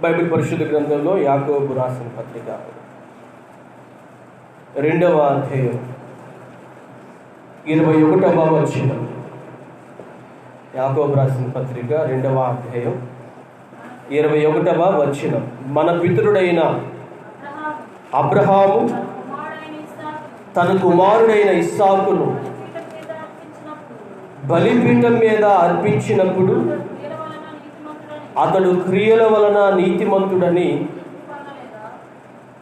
Bible పరిశుద్ధ గ్రంథంలో యాకోబు రాసిన పత్రిక 2వ అధ్యాయం 21వ వచనం. యాకోబు రాసిన పత్రిక 2వ అధ్యాయం 21వ వచనం. మన పితరుడైన అబ్రహాము తన కుమారుడైన ఇస్సాకును బలిపీఠం మీద అర్పించినప్పుడు అతడు క్రియల వలన నీతిమంతుడని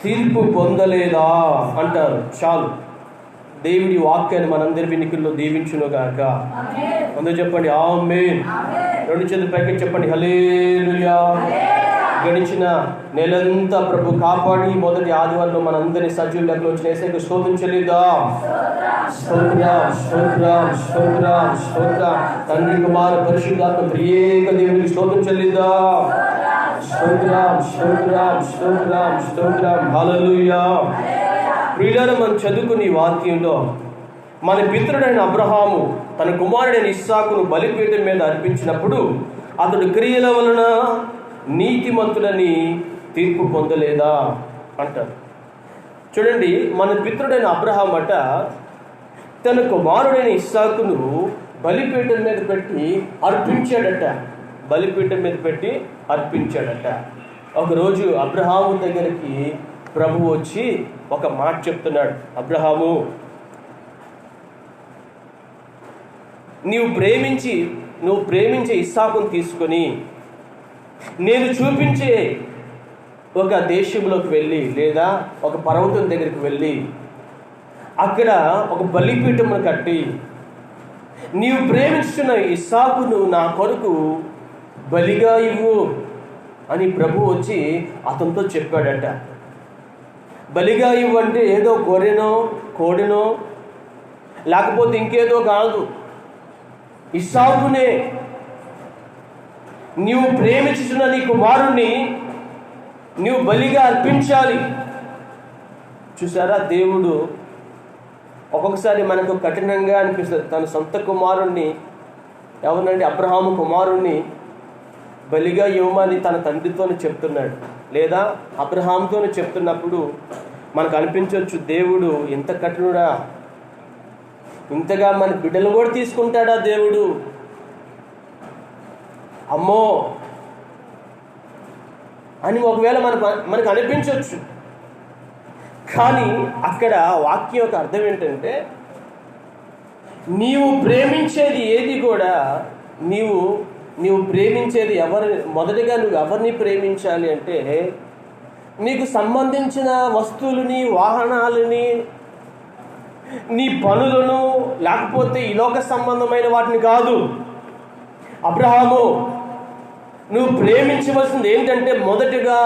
తీర్పు పొందలేదా అంటారు. చాలు, దేవుడి వాక్యాన్ని మనందరి వినికిల్లో దీవించునుగాక. అందరూ చెప్పండి ఆమేన్. రెండు చేతులు పైకి చెప్పండి హల్లెలూయా. గడిచిన నెలంతా ప్రభు కాపాడి మొదటి ఆదివారంలో మనందరినీ సజీవ లెక్కలో వచ్చిన స్తోత్రం చెల్లిద్దాం. స్తోత్రం స్తోత్రం స్తోత్రం స్తోత్రం. తండ్రి కుమార పరిశుద్ధాత్మ త్రియేక దేవునికి స్తోత్రం చెల్లిద్దాం. స్తోత్రం స్తోత్రం స్తోత్రం స్తోత్రం. హల్లెలూయా. ప్రియులారా, మనం చదువుకునే వాక్యంలో మన పితరుడైన అబ్రహాము తన కుమారుడైన ఇస్సాకును బలిపీఠం మీద అర్పించినప్పుడు అతడు క్రియల వలన నీతిమంతుడని తీర్పు పొందలేదా అంటారు. చూడండి, మన పితరుడైన అబ్రహాం అట తన కుమారుడైన ఇస్సాకును బలిపీఠం మీద పెట్టి అర్పించాడట. బలిపీఠం మీద పెట్టి అర్పించాడట. ఒకరోజు అబ్రహాము దగ్గరికి ప్రభు వచ్చి ఒక మాట చెప్తున్నాడు. అబ్రహాము, నువ్వు ప్రేమించే ఇస్సాకును తీసుకొని నేను చూపించే ఒక దేశంలోకి వెళ్ళి లేదా ఒక పర్వతం దగ్గరికి వెళ్ళి అక్కడ ఒక బలిపీఠమును కట్టి నీవు ప్రేమించున్న ఇస్సాకును నా కొరకు బలిగా ఇవ్వు అని ప్రభు వచ్చి అతనితో చెప్పాడట. బలిగా ఇవ్వు అంటే ఏదో గొర్రెనో కోడినో లేకపోతే ఇంకేదో కాదు, ఇస్సాకునే, నీవు ప్రేమించుతున్న నీ కుమారుణ్ణి నీవు బలిగా అర్పించాలి. చూసారా, దేవుడు ఒక్కొక్కసారి మనకు కఠినంగా అనిపిస్తుంది. తన సొంత కుమారుణ్ణి, ఎవరినండి, అబ్రహాము కుమారుణ్ణి బలిగా ఇవ్వమని తన తండ్రితోనే చెప్తున్నాడు, లేదా అబ్రహాంతోనే చెప్తున్నప్పుడు మనకు అనిపించవచ్చు, దేవుడు ఎంత కఠినుడా, ఇంతగా మన బిడ్డలు కూడా తీసుకుంటాడా దేవుడు, అమ్మో అని ఒకవేళ మనకు అనిపించవచ్చు. కానీ అక్కడ వాక్యం యొక్క అర్థం ఏంటంటే, నీవు ప్రేమించేది ఏది కూడా నీవు ప్రేమించేది మొదటిగా నువ్వు ఎవరిని ప్రేమించాలి అంటే, నీకు సంబంధించిన వస్తువులని, వాహనాలని, నీ పనులను, లేకపోతే ఈ లోక సంబంధమైన వాటిని కాదు. అబ్రహాము, నువ్వు ప్రేమించవలసింది ఏంటంటే మొదటిగా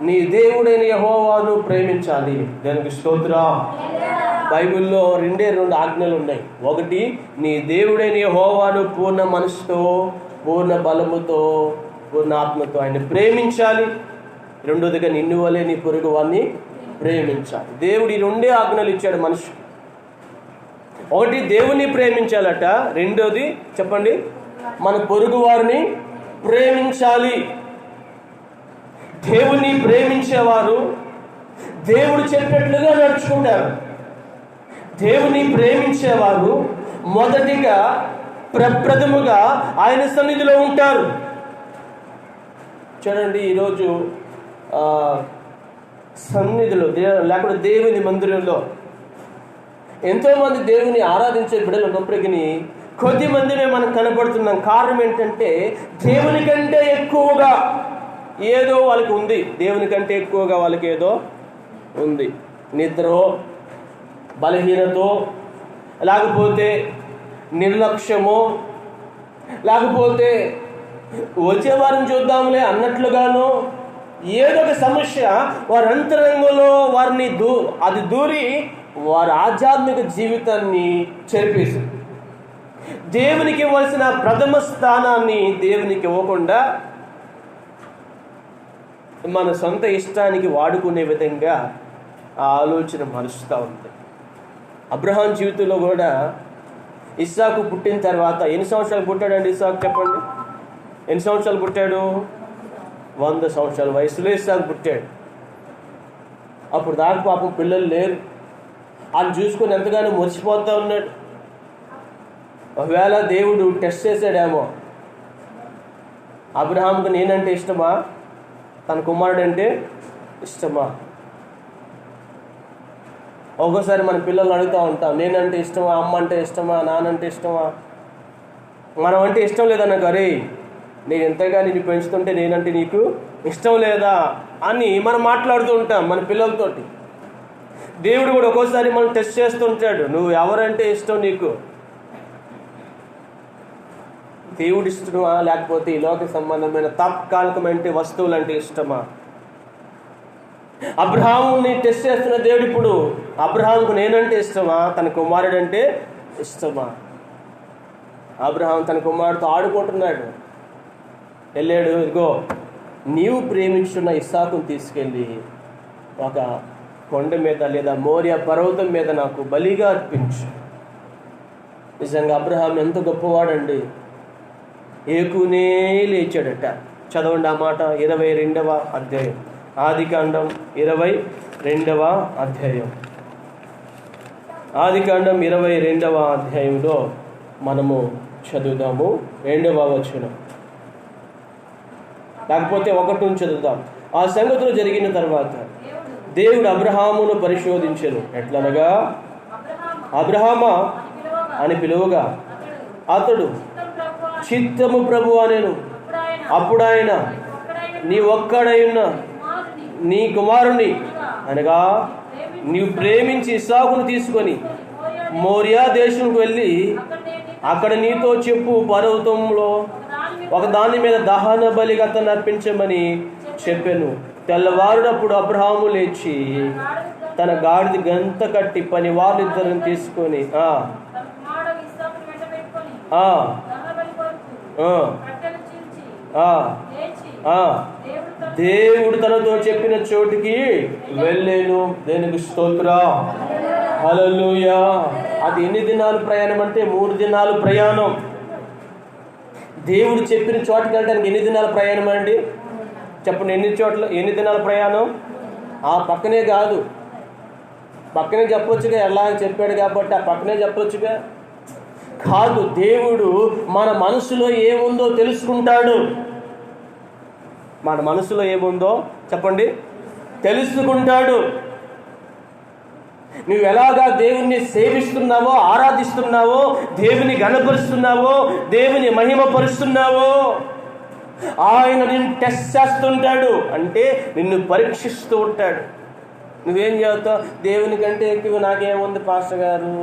నీ దేవుడైన యెహోవాను ప్రేమించాలి. దానికి స్తోత్రం. బైబిల్లో 2 ఆజ్ఞలు ఉన్నాయి. ఒకటి, నీ దేవుడైన యెహోవాను పూర్ణ మనసుతో, పూర్ణ బలముతో, పూర్ణ ఆత్మతో ఆయన ప్రేమించాలి. రెండోదిగా నిన్ను వలె నీ పొరుగు వారిని ప్రేమించాలి. దేవుడు ఈ 2 ఆజ్ఞలు ఇచ్చాడు మనిషి. ఒకటి, దేవుని ప్రేమించాలట. రెండోది చెప్పండి, మన పొరుగు వారిని ప్రేమించాలి. దేవుని ప్రేమించేవారు దేవుడు చెప్పినట్లుగా నడుచుకుంటారు. దేవుని ప్రేమించేవారు మొదటిగా ప్రప్రథముగా ఆయన సన్నిధిలో ఉంటారు. చూడండి, ఈరోజు సన్నిధిలో లేకపోతే దేవుని మందిరంలో ఎంతోమంది దేవుని ఆరాధించే బిడ్డలు ఉన్నప్పటికీ కొద్ది మందిమే మనకు కనపడుతున్నాం. కారణం ఏంటంటే, దేవుని కంటే ఎక్కువగా ఏదో వాళ్ళకి ఉంది. దేవుని కంటే ఎక్కువగా వాళ్ళకి ఏదో ఉంది. నిద్రో, బలహీనతో, లేకపోతే నిర్లక్ష్యమో, లేకపోతే వచ్చే వారిని చూద్దాంలే అన్నట్లుగానో ఏదో ఒక సమస్య వారి అంతరంగంలో వారిని దూరి వారి ఆధ్యాత్మిక జీవితాన్ని చెరిపేసింది. దేవునికి ఇవ్వాల్సిన ప్రథమ స్థానాన్ని దేవునికి ఇవ్వకుండా మన సొంత ఇష్టానికి వాడుకునే విధంగా ఆ ఆలోచన మరుస్తూ ఉంది. అబ్రహాం జీవితంలో కూడా ఇస్సాకు పుట్టిన తర్వాత ఎన్ని సంవత్సరాలు పుట్టాడండి ఇస్సాకు? చెప్పండి, ఎన్ని సంవత్సరాలు పుట్టాడు? 100 సంవత్సరాల వయసులో ఇస్సాకు పుట్టాడు. అప్పుడు దాకా పాపం పిల్లలు లేరు. ఆయన చూసుకొని ఎంతగానో మురిసిపోతూ ఉన్నాడు. ఒకవేళ దేవుడు టెస్ట్ చేశాడేమో, అబ్రహాంకు నేనంటే ఇష్టమా, తన కుమారుడంటే ఇష్టమా? ఒక్కోసారి మన పిల్లలు అడుగుతూ ఉంటాం, నేనంటే ఇష్టమా, అమ్మ అంటే ఇష్టమా, నానంటే ఇష్టమా? మనం అంటే ఇష్టం లేదన్నాక, అరే నేను ఎంతగా నిన్ను పెంచుతుంటే నేనంటే నీకు ఇష్టం లేదా అని మనం మాట్లాడుతూ ఉంటాం మన పిల్లలతోటి. దేవుడు కూడా ఒక్కోసారి మనం టెస్ట్ చేస్తుంటాడు, నువ్వు ఎవరంటే ఇష్టం నీకు? దేవుడు ఇష్టమా, లేకపోతే ఈ లోక సంబంధమైన తాత్కాలికమైన వస్తువులు అంటే ఇష్టమా? అబ్రహాముని టెస్ట్ చేస్తున్న దేవుడు ఇప్పుడు అబ్రహాంకు నేనంటే ఇష్టమా, తన కుమారుడంటే ఇష్టమా? అబ్రహాం తన కుమారుడితో ఆడుకుంటున్నాడు. వెళ్ళాడు, ఇదిగో నీవు ప్రేమించున్న ఇస్సాకును తీసుకెళ్ళి ఒక కొండ మీద లేదా మోరియా పర్వతం మీద నాకు బలిగా అర్పించు. నిజంగా అబ్రహాం ఎంత గొప్పవాడండి. ఏకునే లేచాడట. చదవండి ఆ మాట. 22వ అధ్యాయం, ఆదికాండం 22వ అధ్యాయం. ఆదికాండం 22వ అధ్యాయంలో మనము చదువుదాము 2వ వచనం, లేకపోతే 1 నుంచి చదువుదాం. ఆ సంగతులు జరిగిన తర్వాత దేవుడు అబ్రహామును పరిశోధించెను. ఎట్లనగా, అబ్రహామా అని పిలువగా అతడు చిత్తము ప్రభు అనెను. అప్పుడు ఆయన, నీ ఒక్కడైన నీ కుమారుని అనగా నీవు ప్రేమించి ఇస్సాకును తీసుకొని మోరియా దేశంకు వెళ్ళి అక్కడ నీతో చెప్పు పర్వతంలో ఒక దాని మీద దహన బలిగా అతన్ని అర్పించమని చెప్పాను. తెల్లవారునప్పుడు అబ్రహాము లేచి తన గాడిద గంత కట్టి పని వారిద్దరిని తీసుకొని దేవుడు తనతో చెప్పిన చోటికి వెళ్ళాను. దేనికి స్తోత్రం, హల్లెలూయా. అది ఎన్ని దినాలు ప్రయాణం అంటే 3 దినాలు ప్రయాణం. దేవుడు చెప్పిన చోటుకి వెళ్ళడానికి ఎన్ని దినాల ప్రయాణం అండి? చెప్పండి, ఎన్ని దినాల ప్రయాణం? ఆ పక్కనే కాదు, పక్కనే చెప్పొచ్చుగా, ఎలా చెప్పాడు కాబట్టి ఆ పక్కనే చెప్పొచ్చుగా. కాదు, దేవుడు మన మనసులో ఏముందో తెలుసుకుంటాడు. మన మనసులో ఏముందో చెప్పండి, తెలుసుకుంటాడు. నువ్వు ఎలాగా దేవుణ్ణి సేవిస్తున్నావో, ఆరాధిస్తున్నావో, దేవుని గణపరుస్తున్నావో, దేవుని మహిమపరుస్తున్నావో ఆయన నిన్ను టెస్ట్ చేస్తుంటాడు. అంటే నిన్ను పరీక్షిస్తూ ఉంటాడు. నువ్వేం చేస్తావు? దేవుని కంటే ఎక్కువ నాకేముంది పాస్టర్ గారు,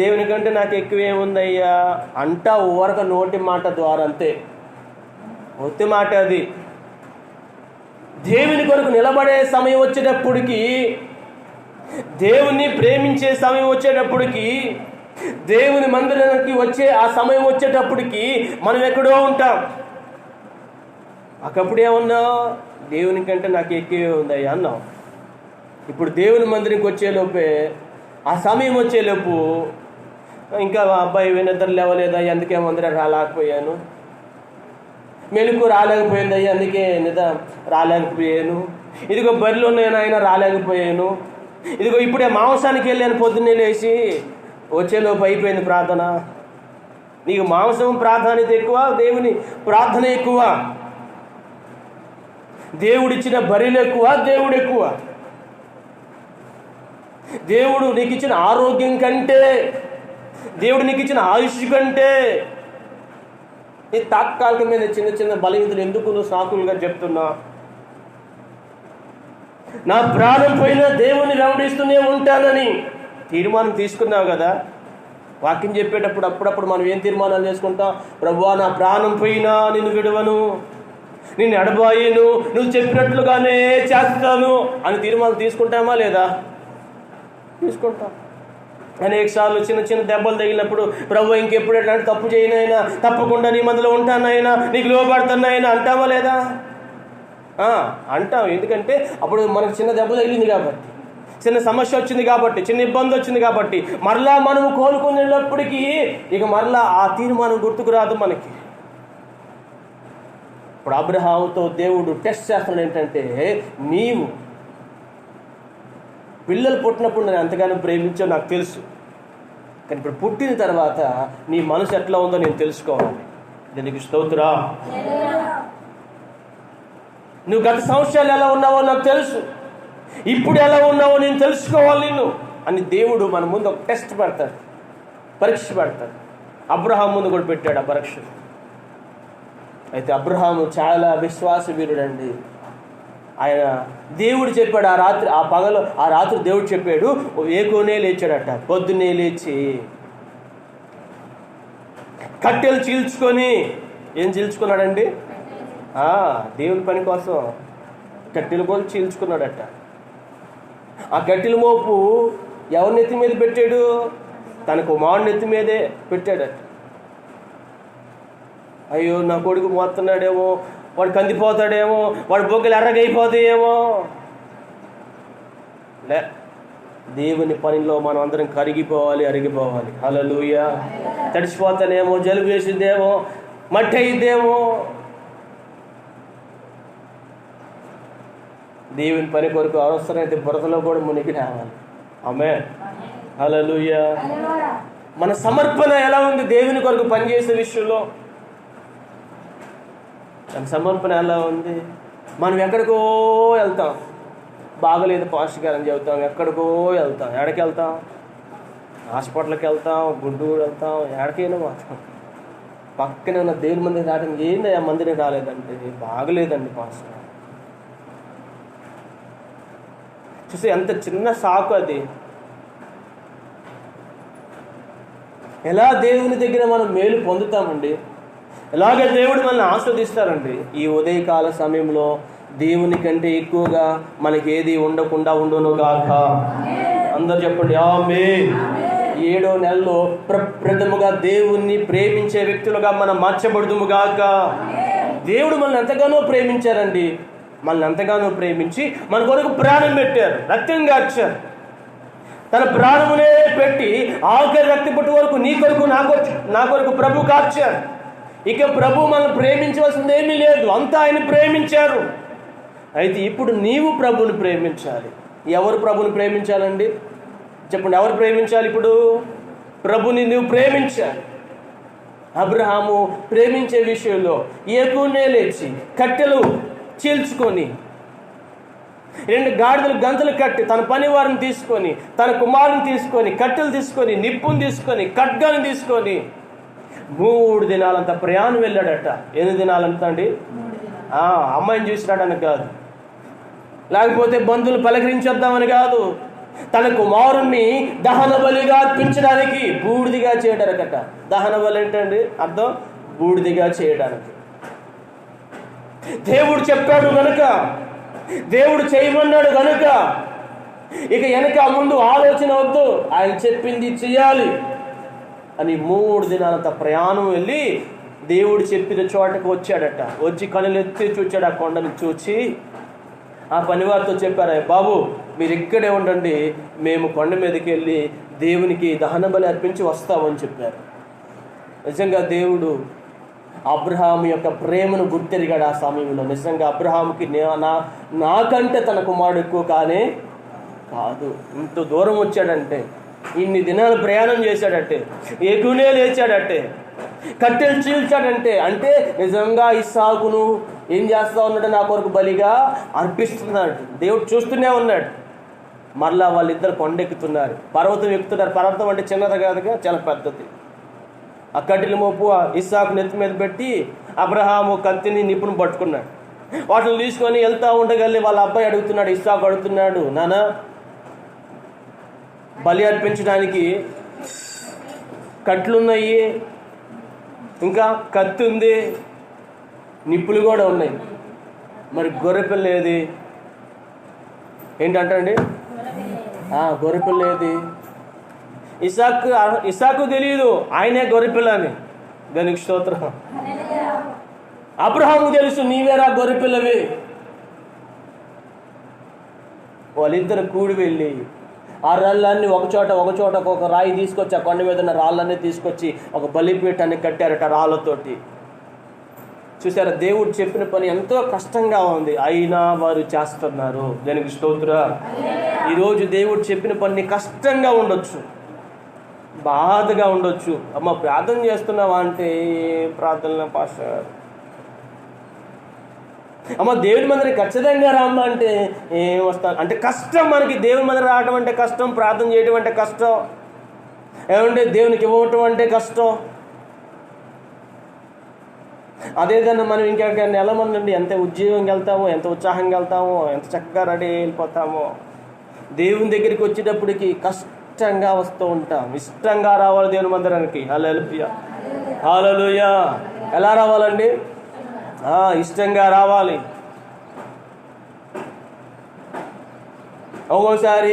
దేవుని కంటే నాకు ఎక్కువ ఏముందయ్యా అంటా ఊరక నోటి మాట ద్వారా, అంతే, ఒత్తి మాట అది. దేవుని కొరకు నిలబడే సమయం వచ్చేటప్పటికి, దేవుని ప్రేమించే సమయం వచ్చేటప్పటికి, దేవుని మందిరానికి వచ్చే ఆ సమయం వచ్చేటప్పటికి మనం ఎక్కడో ఉంటాం. అక్కప్పుడు ఏమన్నావు? దేవుని కంటే నాకు ఎక్కువే ఉందయ్యా అన్నావు. ఇప్పుడు దేవుని మందిరానికి వచ్చేలోపే, ఆ సమయం వచ్చేలోపు ఇంకా అబ్బాయి నిద్ర లేవలేదయ్యా అందుకే మందిరం రాలేకపోయాను, మెలకు రాలేకపోయిందయ్యా అందుకే నిద్ర రాలేకపోయాను, ఇదిగో బరిలో నేను ఆయన రాలేకపోయాను, ఇదిగో ఇప్పుడే మాంసానికి వెళ్ళాను పొద్దున్నే లేచి, వచ్చేలోపు అయిపోయింది ప్రార్థన. నీకు మాంసం ప్రాధాన్యత ఎక్కువ, దేవుని ప్రార్థన ఎక్కువ? దేవుడిచ్చిన బరిలు ఎక్కువ, దేవుడు ఎక్కువ? దేవుడు నీకు ఇచ్చిన ఆరోగ్యం కంటే, దేవుడు నీకు ఇచ్చిన ఆయుష్ కంటే ఈ తాత్కాలికమైన చిన్న చిన్న బలహీనతలు ఎందుకు నువ్వు సాకులుగా చెప్తున్నా? నా ప్రాణం పోయినా దేవుని వెంబడిస్తూనే ఉంటానని తీర్మానం తీసుకున్నావు కదా. వాక్యం చెప్పేటప్పుడు అప్పుడప్పుడు మనం ఏం తీర్మానాలు చేసుకుంటాం? ప్రభువా, నా ప్రాణం పోయినా నిన్ను విడవను, నిన్ను ఎడబాయను, నువ్వు చెప్పినట్లుగానే చేస్తాను అని తీర్మానం తీసుకుంటామా లేదా? తీసుకుంటాం. అనేక సార్లు చిన్న చిన్న దెబ్బలు తగిలినప్పుడు, ప్రభు ఇంకెప్పుడు ఎట్లాంటి తప్పు చేయనైనా, తప్పకుండా నీ మందులో ఉంటానైనా, నీకు లోబడుతున్నాయినా అంటామా లేదా? అంటాం. ఎందుకంటే అప్పుడు మనకు చిన్న దెబ్బ తగిలింది కాబట్టి, చిన్న సమస్య వచ్చింది కాబట్టి, చిన్న ఇబ్బంది వచ్చింది కాబట్టి, మరలా మనం కోలుకునేటప్పటికీ ఇక మరలా ఆ తీర్మానం గుర్తుకు రాదు మనకి. ఇప్పుడు అబ్రహాముతో దేవుడు టెస్ట్ చేస్తున్నాడు ఏంటంటే, నీవు పిల్లలు పుట్టినప్పుడు నేను ఎంతగానో ప్రేమించో నాకు తెలుసు, కానీ ఇప్పుడు పుట్టిన తర్వాత నీ మనసు ఎట్లా ఉందో నేను తెలుసుకోవాలి. దీనికి స్తోత్రం. నువ్వు గత సంవత్సరాలు ఎలా ఉన్నావో నాకు తెలుసు, ఇప్పుడు ఎలా ఉన్నావో నేను తెలుసుకోవాలి నిన్ను అని దేవుడు మన ముందు ఒక టెస్ట్ పెడతాడు, పరీక్ష పెడతాడు. అబ్రహాం ముందు కూడా పెట్టాడు ఆ పరీక్ష. అయితే అబ్రహాము చాలా విశ్వాస వీరుడండి. ఆయన దేవుడు చెప్పాడు ఆ రాత్రి దేవుడు చెప్పాడు, ఏకోనే లేచాడట. పొద్దున్నే లేచి కట్టెలు చీల్చుకొని, ఏం చీల్చుకున్నాడండి? దేవుని పని కోసం కట్టెలు కూడా చీల్చుకున్నాడట. ఆ కట్టెల మోపు ఎవరి నెత్తి మీద పెట్టాడు? తన కుమారుడి నెత్తి మీదే పెట్టాడట. అయ్యో నా కొడుకు మోస్తున్నాడేమో, వాడు కందిపోతాడేమో, వాడు బొగ్గలు ఎర్రగైపోతాయేమో. దేవుని పనిలో మనం అందరం కరిగిపోవాలి, అరిగిపోవాలి. హల్లెలూయా. తడిసిపోతానేమో, జలుబు వేసిద్దేమో, మట్టి అయిద్దేమో. దేవుని పని కొరకు అవసరమైతే బురదలో కూడా మునిగి రావాలి. ఆమేన్. హల్లెలూయా. మన సమర్పణ ఎలా ఉంది దేవుని కొరకు పనిచేసే విషయంలో? మన సమర్పణ ఎలా ఉంది? మనం ఎక్కడికో వెళ్తాం, బాగలేదు పాస్టర్ గారు అని చెబుతాం, ఎక్కడికో వెళ్తాం. ఎక్కడికి వెళ్తాం? హాస్పిటల్కి వెళ్తాం, గుంటూరు వెళ్తాం, ఎక్కడికైనా మాత్రం పక్కనే ఉన్న దేవుని మందిరం రావడానికి, ఏంది ఆ మందిరం రాలేదంటే బాగలేదండి పాస్టర్. చూసి ఎంత చిన్న సాకు అది. ఎలా దేవుని దగ్గర మనం మేలు పొందుతామండి, ఎలాగే దేవుడు మనల్ని ఆస్వాదిస్తారండి. ఈ ఉదయకాల సమయంలో దేవుని కంటే ఎక్కువగా మనకి ఏది ఉండకుండా ఉండును గాక. అందరు చెప్పండి ఆమేన్. 7వ నెలలో ప్రప్రథముగా దేవుణ్ణి ప్రేమించే వ్యక్తులుగా మనం మార్చబడుదుము గాక. దేవుడు మనల్ని ఎంతగానో ప్రేమించారండి. మనల్ని ఎంతగానో ప్రేమించి మన కొరకు ప్రాణం పెట్టారు, రక్తం కార్చారు. తన ప్రాణమునే పెట్టి ఆఖరి రక్తపొట్టు వరకు నీ కొరకు నా కొరకు ప్రభు కార్చారు. ఇక ప్రభు మనల్ని ప్రేమించవలసింది ఏమీ లేదు, అంతా ఆయన ప్రేమించారు. అయితే ఇప్పుడు నీవు ప్రభుని ప్రేమించాలి. ఎవరు ప్రభుని ప్రేమించాలండి? చెప్పండి, ఎవరు ప్రేమించాలి? ఇప్పుడు ప్రభుని నువ్వు ప్రేమించాలి. అబ్రహాము ప్రేమించే విషయంలో ఏకునే లేచి కట్టెలు చీల్చుకొని, 2 గాడిదలు గంతలు కట్టి, తన పనివారిని తీసుకొని, తన కుమారుని తీసుకొని, కట్టెలు తీసుకొని, నిప్పుని తీసుకొని, ఖడ్గాని తీసుకొని 3 దినాలంత ప్రయాణం వెళ్ళాడట. 8 దినాలంతా అండి. అమ్మాయిని చూసినాడని కాదు, లేకపోతే బంధువులు పలకరించేద్దామని కాదు, తన కుమారుణ్ణి దహన బలిగా అర్పించడానికి బూడిదిగా చేయడానికట. దహన బలి ఏంటండి అర్థం? బూడిదిగా చేయడానికి. దేవుడు చెప్పాడు గనుక, దేవుడు చేయమన్నాడు గనుక ఇక వెనక ముందు ఆలోచన వద్దు, ఆయన చెప్పింది చెయ్యాలి అని 3 దినాలంత ప్రయాణం వెళ్ళి దేవుడు చెప్పిన చోటకు వచ్చాడట. వచ్చి కనులెత్తి చూచాడు. ఆ కొండను చూచి ఆ పనివారితో చెప్పారు, బాబు మీరు ఇక్కడే ఉండండి, మేము కొండ మీదకి వెళ్ళి దేవునికి దహన బలి అర్పించి వస్తామని చెప్పారు. నిజంగా దేవుడు అబ్రహాము యొక్క ప్రేమను గుర్తెరిగాడు ఆ సమయంలో. నిజంగా అబ్రహాముకి నాకంటే తన కుమారుడు ఎక్కువ కానే కాదు. ఇంత దూరం వచ్చాడంటే, ఇన్ని దినాలు ప్రయాణం చేశాడంటే, ఎక్కువనే లేచాడంటే, కట్టెలు చీల్చాడంటే, అంటే నిజంగా ఇస్సాకును ఏం చేస్తా ఉన్నాడు? నా కొరకు బలిగా అర్పిస్తున్నాడు. దేవుడు చూస్తూనే ఉన్నాడు. మరలా వాళ్ళిద్దరు కొండెక్కుతున్నారు, పర్వతం ఎక్కుతున్నారు. పర్వతం అంటే చిన్నది కాదుగా, చాలా పెద్దది. ఆ కట్టెల మోపు ఇస్సాకు నెత్తి మీద పెట్టి అబ్రహాము కత్తిని నిప్పును పట్టుకున్నాడు. వాటిని తీసుకొని వెళ్తా ఉండగలి వాళ్ళ అబ్బాయి అడుగుతున్నాడు, ఇస్సాకు అడుగుతున్నాడు, నానా బలి అర్పించడానికి కట్లున్నాయి, ఇంకా కత్తి ఉంది, నిప్పులు కూడా ఉన్నాయి, మరి గొర్రెపిల్ల ఏది? ఏంటంటండి? గొర్రెపిల్ల ఏది? ఇస్సాకు తెలియదు ఆయనే గొర్రెపిల్ల అని. దానికి స్తోత్రం. అబ్రహాము తెలుసు నీవేరా గొర్రెపిల్లవి. వాళ్ళిద్దరు కూడి వెళ్ళి ఆ రాళ్ళన్నీ ఒకచోట ఒక రాయి తీసుకొచ్చి, ఆ కొండ మీద ఉన్న రాళ్ళన్నీ తీసుకొచ్చి ఒక బలిపీఠాన్ని కట్టారట రాళ్ళతోటి. చూసారా, దేవుడు చెప్పిన పని ఎంతో కష్టంగా ఉంది, అయినా వారు చేస్తున్నారు. దానికి స్తోత్రం. ఈరోజు దేవుడు చెప్పిన పని కష్టంగా ఉండొచ్చు, బాధగా ఉండొచ్చు. అమ్మ ప్రార్థన చేస్తున్నావా అంటే ప్రార్థన పాస్టర్. అమ్మ దేవుని మందిరం ఖచ్చితంగా రామ్మ అంటే ఏం వస్తాను అంటే కష్టం. మనకి దేవుని మందిరం రావడం అంటే కష్టం, ప్రార్థన చేయడం అంటే కష్టం, ఏమంటే దేవునికి ఇవ్వటం అంటే కష్టం. అదేదన్నా మనం ఇంకెక్కడికైనా వెళ్ళమనండి, ఎంత ఉద్యోగంకి వెళ్తామో, ఎంత ఉత్సాహంగా వెళ్తామో, ఎంత చక్కగా రెడీ వెళ్ళిపోతామో, దేవుని దగ్గరికి వచ్చేటప్పటికి కష్టంగా వస్తూ ఉంటాం. ఇష్టంగా రావాలి దేవుని మందిరానికి. హల్లెలూయా, హల్లెలూయా. ఎలా రావాలండి? ఇష్టంగా రావాలి. ఒక్కోసారి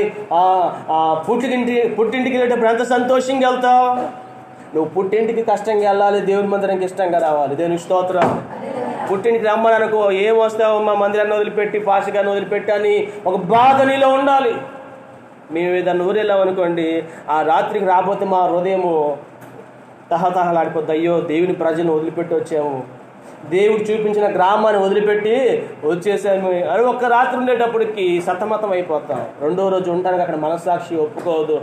పుట్టింటికి వెళ్ళేటప్పుడు ఎంత సంతోషంగా వెళ్తావు. నువ్వు పుట్టింటికి కష్టంగా వెళ్ళాలి, దేవుని మందిరానికి ఇష్టంగా రావాలి. దేవునికి స్తోత్రం. పుట్టింటికి రమ్మని అనుకో, ఏం వస్తావు మా మందిరాన్ని వదిలిపెట్టి, పాషగాన్ని వదిలిపెట్టి అని ఒక బాధ నీలో ఉండాలి. మేము ఏదన్నా ఊరు వెళ్ళామనుకోండి, ఆ రాత్రికి రాబోతే మా హృదయము తహతహలాడిపోద్ది. అయ్యో దేవుని ప్రజలను వదిలిపెట్టి వచ్చాము, దేవుడు చూపించిన గ్రామాన్ని వదిలిపెట్టి వచ్చేసాము అని ఒక్క రాత్రి ఉండేటప్పటికి సతమతం అయిపోతాం. రెండో రోజు ఉండడానికి అక్కడ మనస్సాక్షి ఒప్పుకోదు.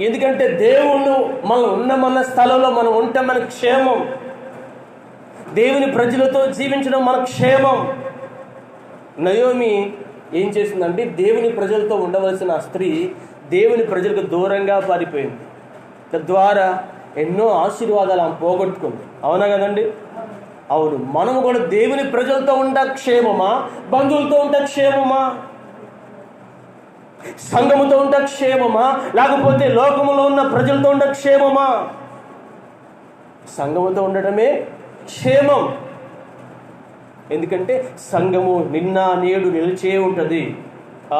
ఎందుకంటే దేవుడు మనం మన స్థలంలో మనం ఉంటే మనకు క్షేమం. దేవుని ప్రజలతో జీవించడం మనకు క్షేమం. నయోమి ఏం చేసిందంటే, దేవుని ప్రజలతో ఉండవలసిన స్త్రీ దేవుని ప్రజలకు దూరంగా పారిపోయింది. తద్వారా ఎన్నో ఆశీర్వాదాలు ఆమె పోగొట్టుకుంది. అవునా కదండి? అవును. మనము కూడా దేవుని ప్రజలతో ఉండ క్షేమమా, బంధువులతో ఉండ క్షేమమా, సంఘముతో ఉండ క్షేమమా, లేకపోతే లోకములో ఉన్న ప్రజలతో ఉండ క్షేమమా? సంఘముతో ఉండటమే క్షేమం. ఎందుకంటే సంఘము నిన్న నేడు నిలిచే ఉంటుంది.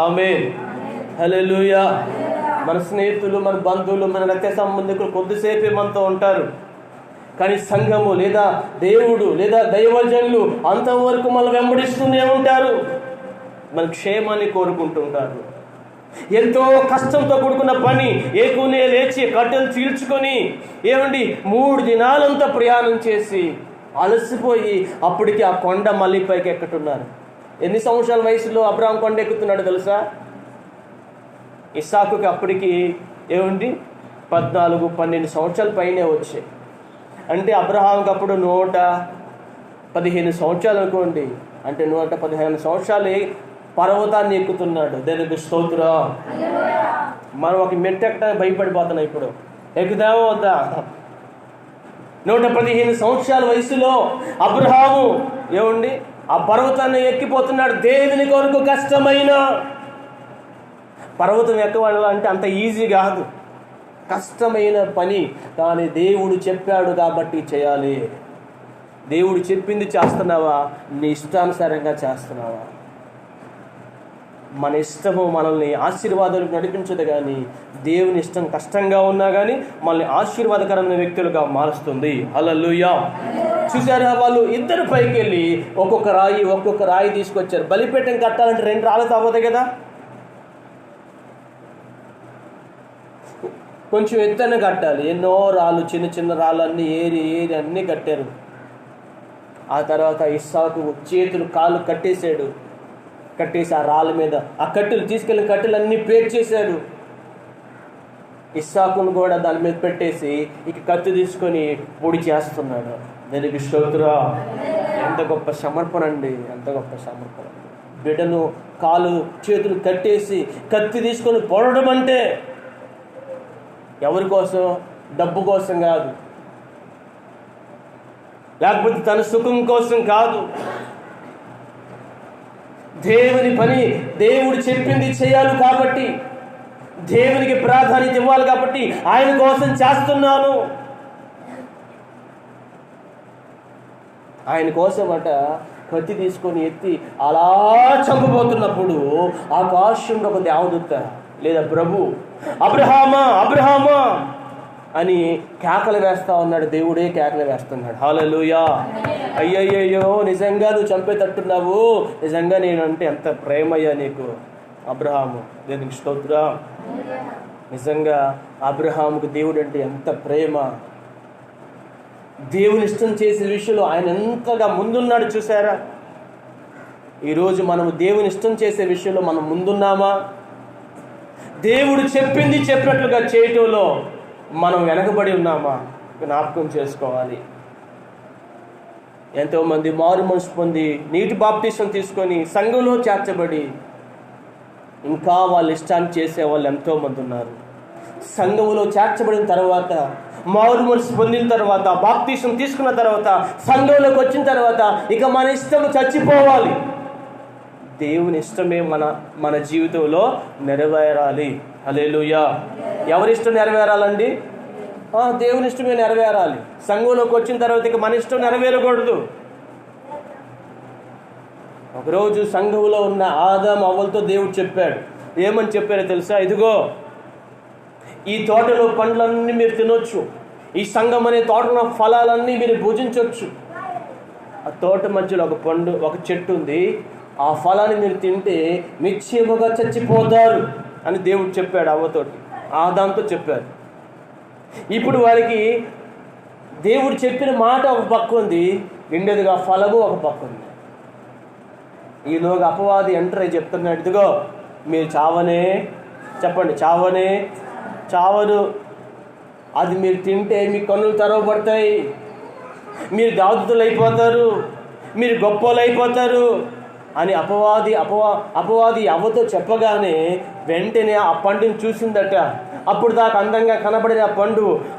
ఆమేన్, హల్లెలూయా. మన స్నేహితులు, మన బంధువులు, మన రక్త సంబంధికులు కొద్దిసేపే మనతో ఉంటారు, కానీ సంఘము లేదా దేవుడు లేదా దైవజనులు అంతవరకు మనం వెంబడిస్తూనే ఉంటారు, మన క్షేమాన్ని కోరుకుంటుంటారు. ఎంతో కష్టంతో కూడుకున్న పని, ఏకునే లేచి కట్టెలు చీల్చుకొని ఏమండి 3 దినాలంతా ప్రయాణం చేసి అలసిపోయి అప్పటికి ఆ కొండ మళ్ళీ పైకి ఎక్కుతున్నారు. ఎన్ని సంవత్సరాల వయసులో అబ్రహాం కొండ ఎక్కుతున్నాడు తెలుసా? ఇస్సాకుకి అప్పటికి ఏముంది 14-12 సంవత్సరాల పైనే వచ్చాయి. అంటే అబ్రహాంకి అప్పుడు 115 సంవత్సరాలు అనుకోండి. అంటే 115 సంవత్సరాలు పర్వతాన్ని ఎక్కుతున్నాడు. దానికి స్తోత్రం. మనం ఒక మెట్టు ఎక్కడానికి భయపడిపోతున్నాం. ఇప్పుడు ఎక్కుదామో వద్దా? 115 సంవత్సరాల వయసులో అబ్రహాము ఏముండి ఆ పర్వతాన్ని ఎక్కిపోతున్నాడు. దేవుని కొరకు కష్టమైన పర్వతం ఎక్కవాలంటే అంత ఈజీ కాదు, కష్టమైన పని. కానీ దేవుడు చెప్పాడు కాబట్టి చేయాలి. దేవుడు చెప్పింది చేస్తున్నావా? నీ ఇష్టానుసారంగా చేస్తున్నావా? మన ఇష్టము మనల్ని ఆశీర్వాదాలకు నడిపించదు, కానీ దేవుని ఇష్టం కష్టంగా ఉన్నా కానీ మనల్ని ఆశీర్వాదకరమైన వ్యక్తులుగా మారుస్తుంది. హల్లెలూయా. చూసారా, వాళ్ళు ఇద్దరు పైకి వెళ్ళి ఒక్కొక్క రాయి తీసుకొచ్చారు. బలిపీఠం కట్టాలంటే 2 రాళ్ళతో అవ్వదు కదా, కొంచెం ఎత్తైన కట్టాలి. ఎన్నో రాళ్ళు, చిన్న చిన్న రాళ్ళన్నీ ఏరి అన్నీ కట్టారు. ఆ తర్వాత ఇస్సాకు చేతులు కాళ్ళు కట్టేసి ఆ రాళ్ళ మీద ఆ కట్టెలు తీసుకెళ్ళిన కట్టెలన్నీ పేర్చేశాడు. ఇస్సాకును కూడా దాని మీద పెట్టేసి ఇక కత్తి తీసుకొని పొడి చేస్తున్నాడు. దానికి స్తోత్రం. ఎంత గొప్ప సమర్పణ అండి, ఎంత గొప్ప సమర్పణ. బిడ్డను కాలు చేతులు కట్టేసి కత్తి తీసుకొని పొడడం అంటే ఎవరి కోసం? డబ్బు కోసం కాదు, లేకపోతే తన సుఖం కోసం కాదు. దేవుని పని, దేవుడు చెప్పింది చేయాలి కాబట్టి, దేవునికి ప్రాధాన్యత ఇవ్వాలి కాబట్టి ఆయన కోసం చేస్తున్నాను. ఆయన కోసం కత్తి తీసుకొని ఎత్తి అలా చంపబోతున్నప్పుడు ఆకాశంలో ఒక దేవదూత లేదా ప్రభు అబ్రహామా అని కేకలు వేస్తా ఉన్నాడు. దేవుడే కేకలు వేస్తున్నాడు. హల్లెలూయా. అయ్యయ్యో, నిజంగా నువ్వు చంపేటట్టున్నావు, నిజంగా నేనంటే ఎంత ప్రేమయ్యా నీకు అబ్రహాము. దేవునికి స్తోత్రం. నిజంగా అబ్రహాముకు దేవుడు అంటే ఎంత ప్రేమ. దేవుని ఇష్టం చేసే విషయంలో ఆయన ఎంతగా ముందున్నాడు చూసారా? ఈరోజు మనము దేవుని ఇష్టం చేసే విషయంలో మనం ముందున్నామా? దేవుడు చెప్పింది చెప్పినట్లుగా చేయటంలో మనం వెనకబడి ఉన్నామా? జ్ఞాపకం చేసుకోవాలి. ఎంతోమంది మారు మనసు పొంది నీటి బాప్తిసం తీసుకొని సంఘంలో చేర్చబడి ఇంకా వాళ్ళ ఇష్టాన్ని చేసే వాళ్ళు ఎంతోమంది ఉన్నారు. సంఘంలో చేర్చబడిన తర్వాత, మారు మనసు పొందిన తర్వాత, బాప్తిసం తీసుకున్న తర్వాత, సంఘంలోకి వచ్చిన తర్వాత ఇక మన ఇష్టం చచ్చిపోవాలి. దేవుని ఇష్టమే మన జీవితంలో నెరవేరాలి. హల్లెలూయా. ఎవరి ఇష్టం నెరవేరాలండి? దేవుని ఇష్టమే నెరవేరాలి. సంఘంలోకి వచ్చిన తర్వాత ఇక మన ఇష్టం నెరవేరకూడదు. ఒకరోజు సంఘంలో ఉన్న ఆదాము అవ్వలతో దేవుడు చెప్పాడు. ఏమని చెప్పారో తెలుసా? ఇదిగో, ఈ తోటలో పండ్లన్నీ మీరు తినొచ్చు, ఈ సంఘం అనే తోటలో ఫలాలన్నీ మీరు భుజించవచ్చు. ఆ తోట మధ్యలో ఒక చెట్టు ఉంది, ఆ ఫలాన్ని మీరు తింటే నిశ్చయముగా చచ్చిపోతారు అని దేవుడు చెప్పాడు అవ్వతోటి, ఆదాంతో చెప్పారు. ఇప్పుడు వారికి దేవుడు చెప్పిన మాట ఒక పక్క ఉంది, రెండోదిగా ఫలము ఒక పక్క ఉంది. ఈలోగా అపవాది ఎంటర్ అయి చెప్తున్నాడు, ఇదిగో మీరు చావనే, చెప్పండి, చావను, అది మీరు తింటే మీ కన్నులు తెరవబడతాయి, మీరు దావతులు అయిపోతారు, మీరు గొప్పలు అయిపోతారు అని అపవాది అవ్వతో చెప్పగానే వెంటనే ఆ పండుని చూసిందట. అప్పుడు దాకా అందంగా కనబడిన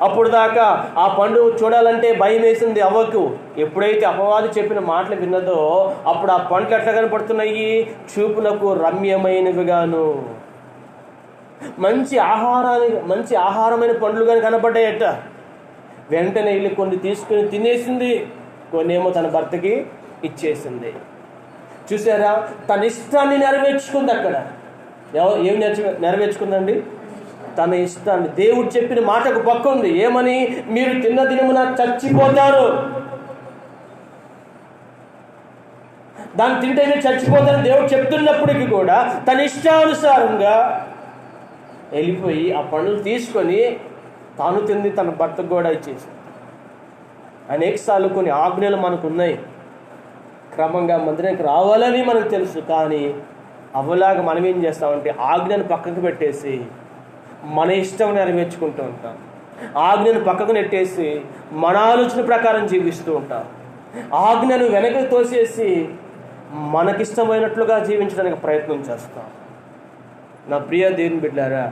అప్పుడు దాకా ఆ పండు చూడాలంటే భయం వేసింది అవ్వకు. ఎప్పుడైతే అపవాది చెప్పిన మాటలు విన్నదో అప్పుడు ఆ పండ్లు ఎట్లా కనపడుతున్నాయి? చూపునకు రమ్యమైనవిగాను, మంచి ఆహారమైన పండ్లు కానీ కనపడ్డాయట. వెంటనే వెళ్ళి కొన్ని తీసుకుని తినేసింది, కొన్ని ఏమో తన భర్తకి ఇచ్చేసింది. చూసారా? తన ఇష్టాన్ని నెరవేర్చుకుంది. అక్కడ ఏమి నెరవేర్చుకుందండి? తన ఇష్టాన్ని. దేవుడు చెప్పిన మాటకు పక్క ఉంది, ఏమని? మీరు తిన్న దినమున చచ్చిపోతారు, దాన్ని తింటే మీరు చచ్చిపోతారు దేవుడు చెప్తున్నప్పటికీ కూడా తన ఇష్టానుసారంగా వెళ్ళిపోయి ఆ పండ్లు తీసుకొని తాను తింది, తన భర్తకు కూడా ఇచ్చేసింది. అనేకసార్లు కొన్ని ఆజ్ఞలు మనకు ఉన్నాయి, క్రమంగా మందిరానికి రావాలని మనకు తెలుసు. కానీ అవలాగా మనం ఏం చేస్తామంటే ఆజ్ఞను పక్కకు పెట్టేసి మన ఇష్టం నెరవేర్చుకుంటూ ఉంటాం. ఆజ్ఞను పక్కకు నెట్టేసి మన ఆలోచన ప్రకారం జీవిస్తూ ఉంటాం. ఆజ్ఞను వెనక్కి తోసేసి మనకిష్టమైనట్లుగా జీవించడానికి ప్రయత్నం చేస్తాం. నా ప్రియ దేవుని బిడ్డలారా,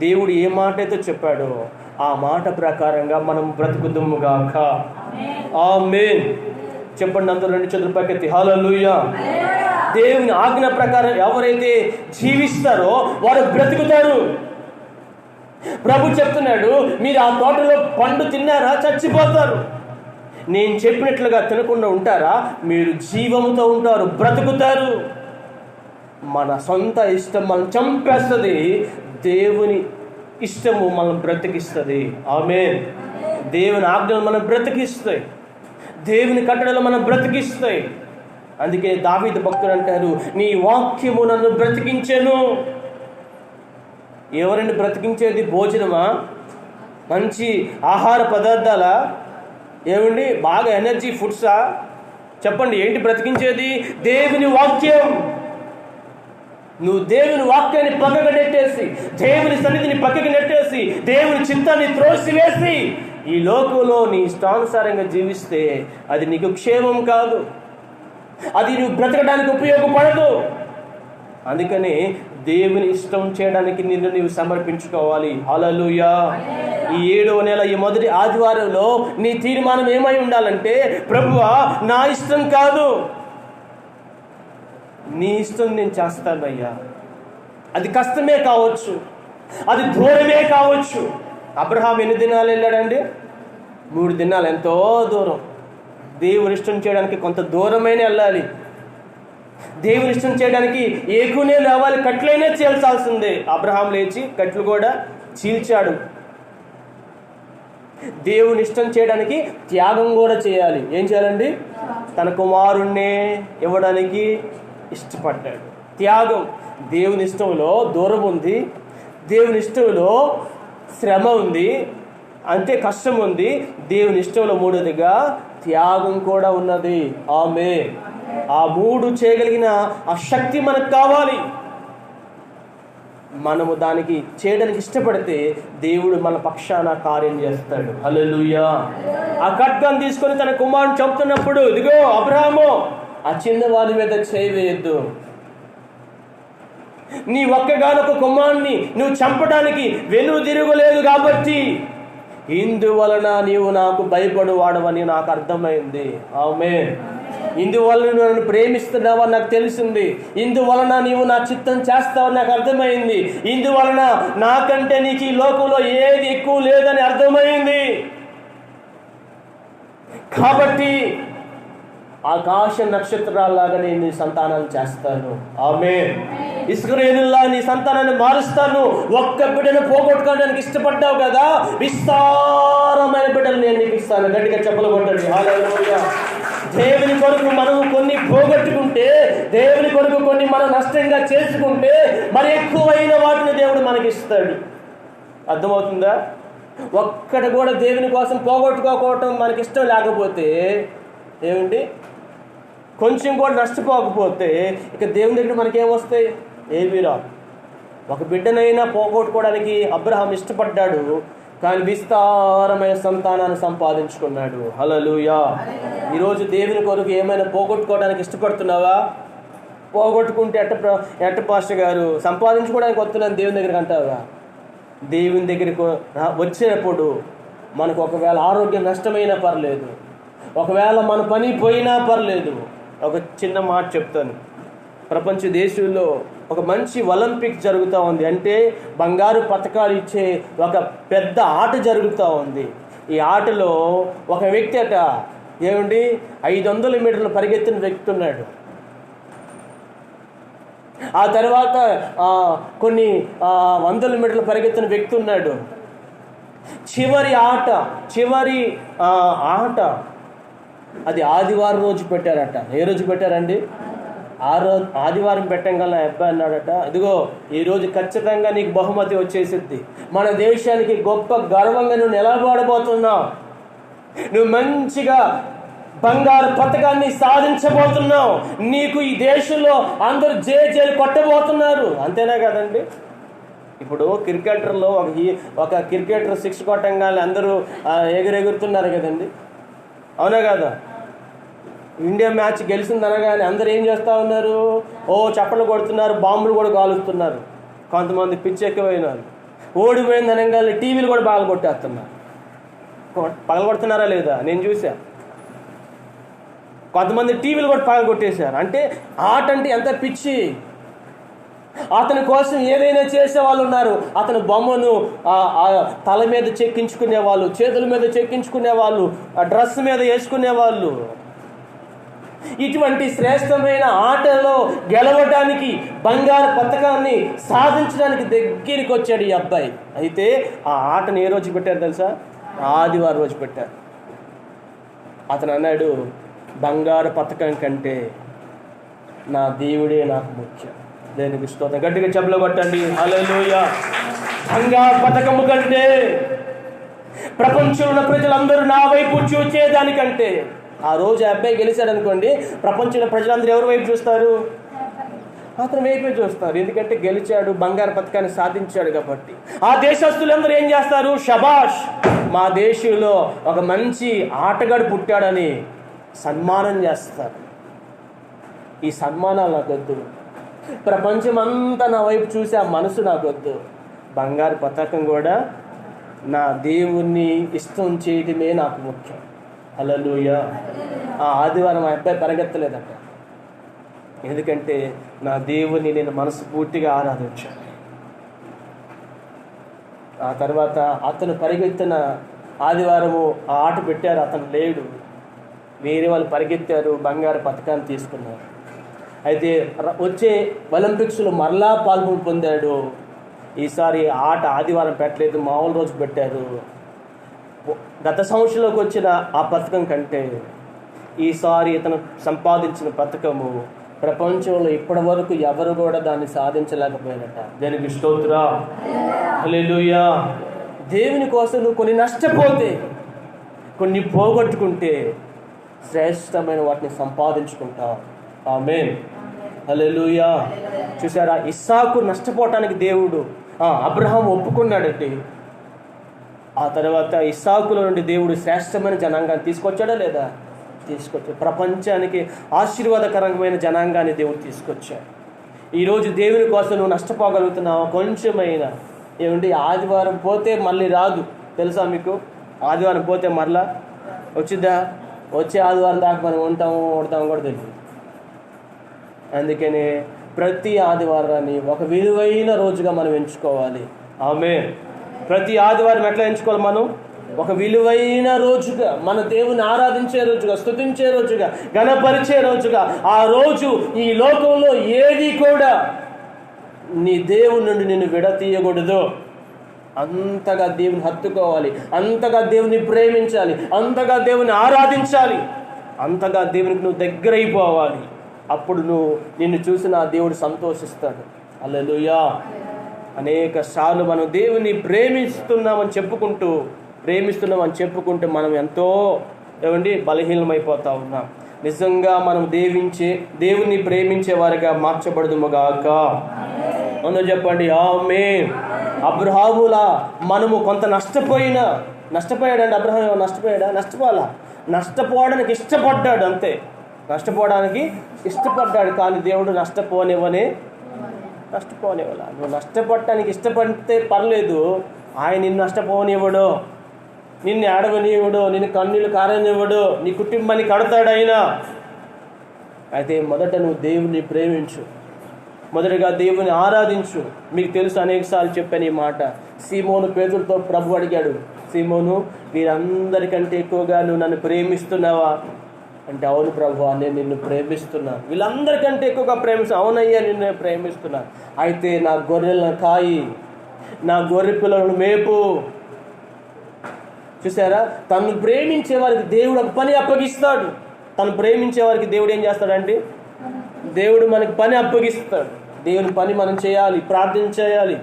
దేవుడు ఏ మాట అయితే చెప్పాడో ఆ మాట ప్రకారంగా మనం బ్రతుకుదుముగాక. ఆమేన్. చెప్పండి, అందరూ రెండు చేతుల పైకెత్తి హల్లెలూయా. దేవుని ఆజ్ఞ ప్రకారం ఎవరైతే జీవిస్తారో వారు బ్రతుకుతారు. ప్రభు చెప్తున్నాడు, మీరు ఆ తోటలో పండు తిన్నారా చచ్చిపోతారు, నేను చెప్పినట్లుగా తినకుండా ఉంటారా మీరు జీవముతో ఉంటారు, బ్రతుకుతారు. మన సొంత ఇష్టం మనం చంపేస్తుంది, దేవుని ఇష్టము మనం బ్రతికిస్తుంది. ఆమేన్. దేవుని ఆజ్ఞలు మనం బ్రతికిస్తాయి, దేవుని కట్టడలు మనం బ్రతికిస్తాయి. అందుకే దావీదు భక్తుడు అంటారు, నీ వాక్యము నన్ను బ్రతికించెను. ఎవరిని బ్రతికించేది? భోజనమా? మంచి ఆహార పదార్థాలా? ఏమండి బాగా ఎనర్జీ ఫుడ్సా? చెప్పండి, ఏంటి బ్రతికించేది? దేవుని వాక్యం. నువ్వు దేవుని వాక్యాన్ని పక్కకు నెట్టేసి, దేవుని సన్నిధిని పక్కకి నెట్టేసి, దేవుని చిత్తాన్ని త్రోసివేసి ఈ లోకంలో నీ ఇష్టానుసారంగా జీవిస్తే అది నీకు క్షేమం కాదు, అది నువ్వు బ్రతకడానికి ఉపయోగపడదు. అందుకని దేవుని ఇష్టం చేయడానికి నిన్ను నీవు సమర్పించుకోవాలి. హల్లెలూయా. ఈ 7వ నెల ఈ మొదటి ఆదివారంలో నీ తీర్మానం ఏమై ఉండాలంటే, ప్రభువా నా ఇష్టం కాదు, నీ ఇష్టం నేను చేస్తానయ్యా. అది కష్టమే కావచ్చు, అది దూరమే కావచ్చు. అబ్రహాం ఎన్ని దినాలు వెళ్ళాడండి? 3 దినాలు. ఎంతో దూరం. దేవుని ఇష్టం చేయడానికి కొంత దూరమైనా వెళ్ళాలి. దేవుని ఇష్టం చేయడానికి ఏకునే లేవాలి, కట్లైనా చీల్చాల్సిందే. అబ్రహాం లేచి కట్లు కూడా చీల్చాడు. దేవుని ఇష్టం చేయడానికి త్యాగం కూడా చేయాలి. ఏం చేయాలండి? తన కుమారుణ్ణే ఇవ్వడానికి ఇష్టపడ్డాడు. త్యాగం. దేవుని ఇష్టంలో దూరం ఉంది, దేవుని ఇష్టంలో శ్రమ ఉంది. అంతే కష్టం ఉంది. దేవుని ఇష్టంలో మూడోదిగా త్యాగం కూడా ఉన్నది. ఆమేన్. ఆ 3 చేయగలిగిన ఆ శక్తి మనకు కావాలి. మనము దానికి చేయడానికి ఇష్టపడితే దేవుడు మన పక్షాన కార్యం చేస్తాడు. హల్లెలూయా. ఆ ఖడ్గం తీసుకొని తన కుమారుని చంపుతున్నప్పుడు, ఇదిగో అబ్రహాము, ఆ చిన్నవాని మీద చేయి వేయొద్దు. నీ ఒక్కగానొక కుమారుని నువ్వు చంపడానికి వెనుక తిరగలేదు కాబట్టి ఇందువలన నీవు నాకు భయపడు వాడవని నాకు అర్థమైంది. ఆమేన్. ఇందువలన నువ్వు నన్ను ప్రేమిస్తున్నావని నాకు తెలిసింది. ఇందువలన నీవు నా చిత్తం చేస్తావని నాకు అర్థమైంది. ఇందువలన నాకంటే నీకు ఈ లోకంలో ఏది ఎక్కువ లేదని అర్థమైంది. కాబట్టి ఆకాశ నక్షత్రాల్లాగా నేను నీ సంతానాన్ని చేస్తాను. ఆమేన్. ఇశ్రాయేలులా నీ సంతానాన్ని మారుస్తాను. ఒక్క బిడ్డను పోగొట్టుకోవడానికి ఇష్టపడ్డావు కదా, విస్తారమైన బిడ్డలు నేను నీకు ఇస్తాను. గట్టిగా చెప్పలు కొట్టండి. హల్లెలూయా. దేవుని కొరకు మనం కొన్ని పోగొట్టుకుంటే, దేవుని కొరకు కొన్ని మనం నష్టంగా చేసుకుంటే, మరి ఎక్కువైన వాటిని దేవుడు మనకి ఇస్తాడు. అర్థమవుతుందా? ఒక్కటి కూడా దేవుని కోసం పోగొట్టుకోవటం మనకి ఇష్టం లేకపోతే ఏమిటి, కొంచెం కూడా నష్టపోకపోతే ఇక దేవుని దగ్గర మనకేమొస్తాయి? ఏమీ రావు. ఒక బిడ్డనైనా పోగొట్టుకోవడానికి అబ్రహాం ఇష్టపడ్డాడు, కానీ విస్తారమైన సంతానాన్ని సంపాదించుకున్నాడు. హల్లెలూయా. ఈరోజు దేవుని కొరకు ఏమైనా పోగొట్టుకోవడానికి ఇష్టపడుతున్నావా? పోగొట్టుకుంటే ఎట్ట పాస్టర్ గారు సంపాదించుకోవడానికి వస్తున్నాను దేవుని దగ్గరికి అంటావా? దేవుని దగ్గరికి వచ్చినప్పుడు మనకు ఒకవేళ ఆరోగ్యం నష్టమైనా పర్లేదు, ఒకవేళ మన పని పోయినా పర్లేదు. ఒక చిన్న మాట చెప్తాను. ప్రపంచ దేశంలో ఒక మంచి ఒలింపిక్స్ జరుగుతూ ఉంది. అంటే బంగారు పతకాలు ఇచ్చే ఒక పెద్ద ఆట జరుగుతూ ఉంది. ఈ ఆటలో ఒక వ్యక్తి ఏమండి 500 మీటర్లు పరిగెత్తిన వ్యక్తి ఉన్నాడు. ఆ తర్వాత కొన్ని 100 మీటర్లు పరిగెత్తిన వ్యక్తి ఉన్నాడు. చివరి ఆట అది ఆదివారం రోజు పెట్టారట. ఏ రోజు పెట్టారండి? ఆదివారం పెట్టంగా అబ్బాయి అన్నాడట, ఇదిగో ఈరోజు ఖచ్చితంగా నీకు బహుమతి వచ్చేసిద్ది. మన దేశానికి గొప్ప గర్వంగా నువ్వు నిలబడబోతున్నావు. నువ్వు మంచిగా బంగారు పతకాన్ని సాధించబోతున్నావు. నీకు ఈ దేశంలో అందరూ జేజేలు కొట్టబోతున్నారు. అంతేనా కదండి? ఇప్పుడు క్రికెటర్లో ఒక క్రికెటర్ 6 కొట్టంగానే అందరూ ఎగురుతున్నారు కదండి. అవునా కదా? ఇండియా మ్యాచ్ గెలిచిందనగానే అందరూ ఏం చేస్తూ ఉన్నారు? చప్పట్లు కొడుతున్నారు, బాంబులు కూడా కాలుస్తున్నారు. కొంతమంది పిచ్చి ఎక్కువైనారు. ఓడిపోయిందనగానే టీవీలు కూడా బాగా కొట్టేస్తున్నారు. పగల కొడుతున్నారా లేదా? నేను చూసా. కొంతమంది టీవీలు కూడా పగల కొట్టేశారు. అంటే ఆట అంటే ఎంత పిచ్చి. అతని కోసం ఏదైనా చేసే వాళ్ళు ఉన్నారు. అతని బొమ్మను తల మీద చెక్కించుకునే వాళ్ళు, చేతుల మీద చెక్కించుకునే వాళ్ళు, డ్రెస్ మీద వేసుకునే వాళ్ళు. ఇటువంటి శ్రేష్టమైన ఆటలో గెలవడానికి, బంగారు పతకాన్ని సాధించడానికి దగ్గరికి వచ్చాడు ఈ అబ్బాయి. అయితే ఆ ఆటను ఏ రోజు పెట్టారు తెలుసా? ఆదివారం రోజు పెట్టారు. అతను అన్నాడు, బంగారు పతకం కంటే నా దేవుడే నాకు ముఖ్యం. దేనికి స్తోత్రం. గట్టిగా చెప్పులు కొట్టండి. హల్లెలూయా. బంగారు పతకము కంటే, ప్రపంచంలో ఉన్న ప్రజలందరూ నా వైపు చూచేదానికంటే, ఆ రోజు అబ్బాయి గెలిచాడు అనుకోండి, ప్రపంచంలో ప్రజలందరూ ఎవరి వైపు చూస్తారు? అతని వైపే చూస్తారు. ఎందుకంటే గెలిచాడు, బంగారు పతకాన్ని సాధించాడు కాబట్టి. ఆ దేశస్తులందరూ ఏం చేస్తారు? షబాష్, మా దేశంలో ఒక మంచి ఆటగాడు పుట్టాడని సన్మానం చేస్తారు. ఈ సన్మానాలు నాకొద్దు. ప్రపంచమంతా నా వైపు చూసి ఆ మనసు నాకొద్దు. బంగారు పతాకం కూడా నా దేవుణ్ణి ఇష్టం చేయటమే నాకు ముఖ్యం. హల్లెలూయా. ఆ ఆదివారం ఆ అబ్బాయి పరిగెత్తలేదట. ఎందుకంటే నా దేవుణ్ణి నేను మనస్ఫూర్తిగా ఆరాధించాను. ఆ తర్వాత అతను పరిగెత్తిన ఆదివారము ఆ ఆట పెట్టారు. అతను లేడు, వేరే వాళ్ళు పరిగెత్తారు, బంగారు పతకాన్ని తీసుకున్నారు. అయితే వచ్చే ఒలింపిక్స్లో మరలా పొందాడు. ఈసారి ఆట ఆదివారం పెట్టలేదు, మామూలు రోజు పెట్టారు. గత సంవత్సరంలోకి వచ్చిన ఆ పథకం కంటే ఈసారి ఇతను సంపాదించిన పథకము ప్రపంచంలో ఇప్పటి వరకు ఎవరు కూడా దాన్ని సాధించలేకపోయినట. దానికి స్తోత్రం. హల్లెలూయా. దేవుని కోసం నువ్వు కొన్ని నష్టపోతే, కొన్ని పోగొట్టుకుంటే శ్రేష్టమైన వాటిని సంపాదించుకుంటావు. ఆమేన్, హల్లెలూయా. చూసారా, ఇస్సాకు నష్టపోవటానికి దేవుడు అబ్రహాం ఒప్పుకున్నాడండి. ఆ తర్వాత ఇస్సాకులో నుండి దేవుడు శ్రేష్టమైన జనాంగాన్ని తీసుకొచ్చాడా లేదా? తీసుకొచ్చాడు. ప్రపంచానికి ఆశీర్వాదకరమైన జనాంగాన్ని దేవుడు తీసుకొచ్చాడు. ఈరోజు దేవుని కోసం నువ్వు నష్టపోగలుగుతున్నావు కొంచెమైనా. ఏమంటే ఆదివారం పోతే మళ్ళీ రాదు, తెలుసా మీకు? ఆదివారం పోతే మరలా వచ్చిద్దా? వచ్చే ఆదివారం దాకా మనం ఉంటాము కూడా తెలియదు. అందుకని ప్రతి ఆదివారాన్ని ఒక విలువైన రోజుగా మనం ఎంచుకోవాలి. ఆమేన్. ప్రతి ఆదివారం ఎట్లా ఎంచుకోవాలి మనం? ఒక విలువైన రోజుగా, మన దేవుని ఆరాధించే రోజుగా, స్తుతించే రోజుగా, ఘనపరిచే రోజుగా. ఆ రోజు ఈ లోకంలో ఏది కూడా నీ దేవుని నుండి నిన్ను విడతీయకూడదు. అంతగా దేవుని హత్తుకోవాలి, అంతగా దేవుని ప్రేమించాలి, అంతగా దేవుని ఆరాధించాలి, అంతగా దేవునికి నువ్వు దగ్గరైపోవాలి. అప్పుడు నిన్ను చూసిన ఆ దేవుడు సంతోషిస్తాడు. హల్లెలూయా. అనేక సార్లు మనం దేవుని ప్రేమిస్తున్నామని చెప్పుకుంటూ మనం ఎంతో బలహీనమైపోతా ఉన్నాం. నిజంగా మనం దేవుని ప్రేమించే వారిగా మార్చబడదుముగాక. అవును చెప్పండి, ఆమేన్. అబ్రహాములా మనము కొంత నష్టపోయాడండి. అబ్రహాం నష్టపోవడానికి ఇష్టపడ్డాడు, అంతే. నష్టపోవడానికి ఇష్టపడ్డాడు, కానీ దేవుడు నష్టపోనివ్వాల. నువ్వు నష్టపడటానికి ఇష్టపడితే పర్లేదు, ఆయన నిన్ను నష్టపోనివ్వడు, నిన్ను ఏడవనివ్వడు, నిన్ను కన్నీళ్ళు కారనివ్వడు, నీ కుటుంబాన్ని కడతాడు ఆయన. అయితే మొదట నువ్వు దేవుని ప్రేమించు, మొదటగా దేవుని ఆరాధించు. మీకు తెలుసు, అనేకసార్లు చెప్పాను ఈ మాట. సీమోను పేతురుతో ప్రభు అడిగాడు, సీమోను, వీరందరికంటే ఎక్కువగా నువ్వు నన్ను ప్రేమిస్తున్నావా అంటే, అవును ప్రభు, నేను నిన్ను ప్రేమిస్తున్నాను. వీళ్ళందరికంటే ఎక్కువగా ప్రేమిస్తున్నాను. అవునయ్యా, నిన్నే ప్రేమిస్తున్నాను. అయితే నా గొర్రెలను కాయి, నా గొర్రె పిల్లలను మేపు. చూసారా, తను ప్రేమించే వారికి దేవుడు ఒక పని అప్పగిస్తాడు. తను ప్రేమించే వారికి దేవుడు ఏం చేస్తాడంటే, దేవుడు మనకి పని అప్పగిస్తాడు. దేవుని పని మనం చేయాలి, ప్రార్థన చేయాలి,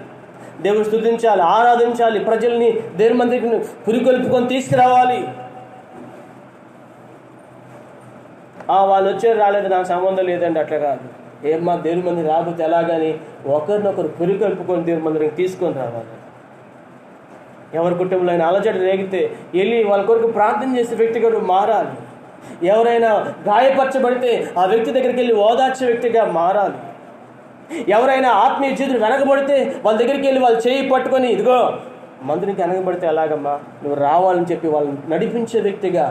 దేవుని స్తుతించాలి, ఆరాధించాలి, ప్రజల్ని దేవుని మందికి పురికొల్పుకొని తీసుకురావాలి. వాళ్ళు వచ్చారు రాలేదు నాకు సంబంధం లేదండి, అట్లా కాదు. ఏమ్మా, దేవుని మంది రాకపోతే ఎలాగని ఒకరినొకరు పురికొల్పుకొని దేవుని మందికి తీసుకొని రావాలి. ఎవరి కుటుంబంలో అయినా అలజడి రేగితే వెళ్ళి వాళ్ళ కొరకు ప్రార్థన చేసే వ్యక్తిగా మారాలి. ఎవరైనా గాయపరచబడితే ఆ వ్యక్తి దగ్గరికి వెళ్ళి ఓదార్చే వ్యక్తిగా మారాలి. ఎవరైనా ఆత్మీయ జీవితం వెనకబడితే వాళ్ళ దగ్గరికి వెళ్ళి వాళ్ళు చేయి పట్టుకొని, ఇదిగో మందిరికి వెనకబడితే ఎలాగమ్మా, నువ్వు రావాలని చెప్పి వాళ్ళని నడిపించే వ్యక్తిగా,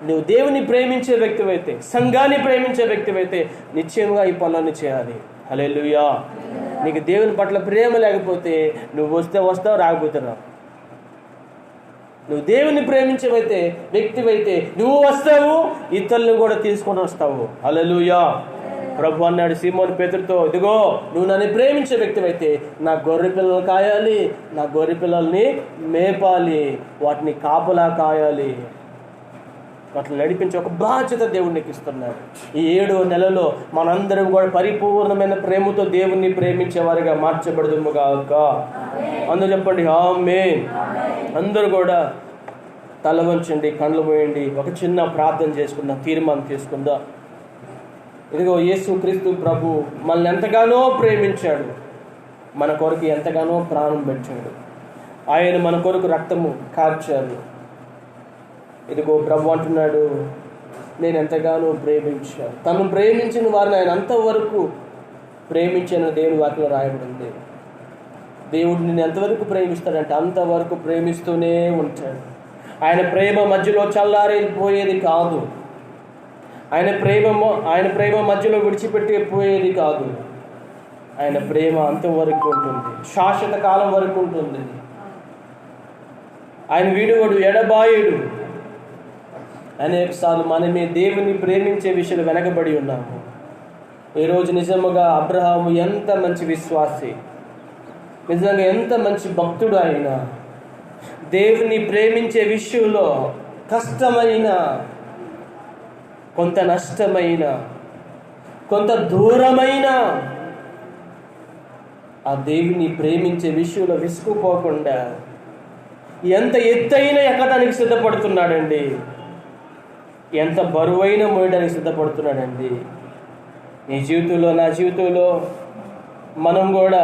నువ్వు దేవుని ప్రేమించే వ్యక్తివైతే, సంఘాన్ని ప్రేమించే వ్యక్తివైతే నిశ్చయంగా ఈ పనులన్నీ చేయాలి. హల్లెలూయా. నీకు దేవుని పట్ల ప్రేమ లేకపోతే నువ్వు వస్తావు, రాకపోతే రావు. నువ్వు దేవుని ప్రేమించే వ్యక్తివైతే నువ్వు వస్తావు, ఇతరులను కూడా తీసుకొని వస్తావు. హల్లెలూయా. ప్రభు అన్నాడు సీమోను పేతురుతో, ఇదిగో నువ్వు నన్ను ప్రేమించే వ్యక్తివైతే నా గొర్రె పిల్లలు కాయాలి, నా గొర్రె పిల్లల్ని మేపాలి, వాటిని కాపలా కాయాలి, వాటిని నడిపించే ఒక బాధ్యత దేవుడు నీకు ఇస్తున్నాడు. ఈ 7వ నెలలో మనందరం కూడా పరిపూర్ణమైన ప్రేమతో దేవుణ్ణి ప్రేమించేవారిగా మార్చబడదుముగాక. అందరూ చెప్పండి ఆమేన్. అందరూ కూడా తల వంచండి, కళ్ళు మూయండి, ఒక చిన్న ప్రార్థన చేసుకుందాం, తీర్మానం తీసుకుందాం. ఇదిగో యేసుక్రీస్తు ప్రభు మనల్ని ఎంతగానో ప్రేమించాడు, మన కొరకు ఎంతగానో ప్రాణం పెట్టాడు. ఆయన మన కొరకు రక్తము కార్చాడు. ఇదిగో ప్రభు అంటున్నాడు, నేను ఎంతగానో ప్రేమించాను. తను ప్రేమించిన వారిని ఆయన అంతవరకు ప్రేమించిన దేవుని వాక్యంలో రాయబడింది. దేవుడు నిన్ను ఎంతవరకు ప్రేమిస్తాడంటే అంతవరకు ప్రేమిస్తూనే ఉంటాడు. ఆయన ప్రేమ మధ్యలో చల్లారిపోయేది కాదు. ఆయన ప్రేమ మధ్యలో విడిచిపెట్టిపోయేది కాదు. ఆయన ప్రేమ అంతవరకు ఉంటుంది, శాశ్వత కాలం వరకు ఉంటుంది. ఆయన విడువడు, ఎడబాయుడు. అనేకసార్లు మనమే దేవుని ప్రేమించే విషయంలో వెనకబడి ఉన్నాము. ఈరోజు నిజముగా అబ్రహాము ఎంత మంచి విశ్వాసి, నిజంగా ఎంత మంచి భక్తుడు. ఆయన దేవుని ప్రేమించే విషయంలో కష్టమైన, కొంత నష్టమైన, కొంత దూరమైన ఆ దేవుని ప్రేమించే విషయంలో విసుకుపోకుండా ఎంత ఎత్తైన ఎక్కడానికి సిద్ధపడుతున్నాడండి, ఎంత బరువైన మోయడానికి సిద్ధపడుతున్నాడండి. నీ జీవితంలో, నా జీవితంలో మనం కూడా